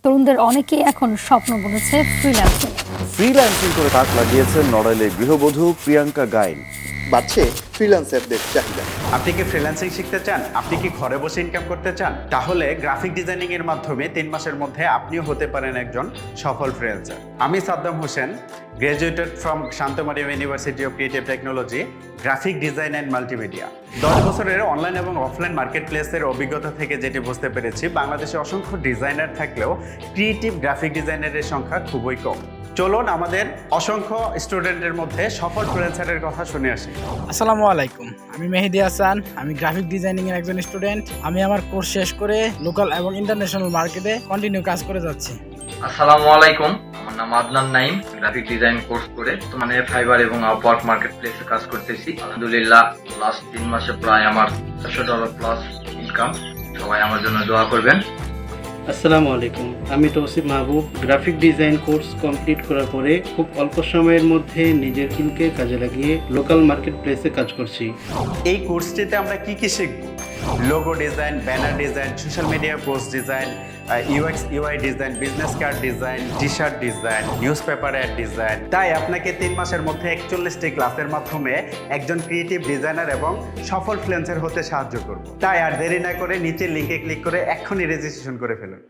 তরুণদের অনেকেই এখন স্বপ্ন বুনেছে ফ্রিল্যান্সিং। ফ্রিল্যান্সিং করে তাক লাগিয়েছেন নড়াইলের গৃহবধূ প্রিয়াঙ্কা গাইন। বাড়ছে ফ্রিল্যান্সারদের চাহিদা। আপনি কি ফ্রিল্যান্সিং শিখতে চান? আপনি কি ঘরে বসে ইনকাম করতে চান? তাহলে গ্রাফিক ডিজাইনিং এর মাধ্যমে 3 মাসের মধ্যে আপনিও হতে পারেন একজন সফল ফ্রিল্যান্সার। আমি Saddam Hossain, graduated from Shanto Mariam University of Creative Technology, graphic design and multimedia. 10 বছরের অনলাইন এবং অফলাইন মার্কেট প্লেসের অভিজ্ঞতা থেকে যেটি বুঝতে পেরেছি, বাংলাদেশে অসংখ্য ডিজাইনার থাকলেও ক্রিয়েটিভ গ্রাফিক ডিজাইনারের সংখ্যা খুবই কম। চলুন আমাদের অসংখ্য স্টুডেন্টের মধ্যে সফল ফ্রিল্যান্সারের কথা শুনে আসি। আসসালামু আলাইকুম, আমি মেহেদি হাসান। আমি গ্রাফিক ডিজাইনিং এর একজন স্টুডেন্ট। আমি আমার কোর্স শেষ করে লোকাল এবং ইন্টারন্যাশনাল মার্কেটে কন্টিনিউ কাজ করে যাচ্ছি। আসসালামু আলাইকুম, আমার নাম Adnan Naim. Graphic design course করে মানে ফাইবার এবং আপওয়ার্ক মার্কেট প্লেসে কাজ করতেছি। আলহামদুলিল্লাহ লাস্ট 3 মাসে প্রায় আমার $400 প্লাস ইনকাম। সবাই আমার জন্য দোয়া করবেন। আসসালামু আলাইকুম, আমি তৌসিফ মাহবুব। গ্রাফিক ডিজাইন কোর্স কমপ্লিট করার পরে খুব অল্প সময়ের মধ্যে নিজের স্কিলকে কাজে লাগিয়ে লোকাল মার্কেট প্লেসে কাজ করছি। এই কোর্সটিতে আমরা কি কি শিখব? Logo design, banner design, social media post design, UX UI design, business card design, T shirt design, news paper ad design. তাই আপনাকে 3 মাসের মধ্যে 41টি ক্লাসের মাধ্যমে একজন ক্রিয়েটিভ ডিজাইনার এবং সফল ফ্রিল্যান্সার হতে সাহায্য করব। তাই আর দেরি না করে নিচের লিঙ্কে ক্লিক করে এক্ষুনি রেজিস্ট্রেশন করে ফেলুন।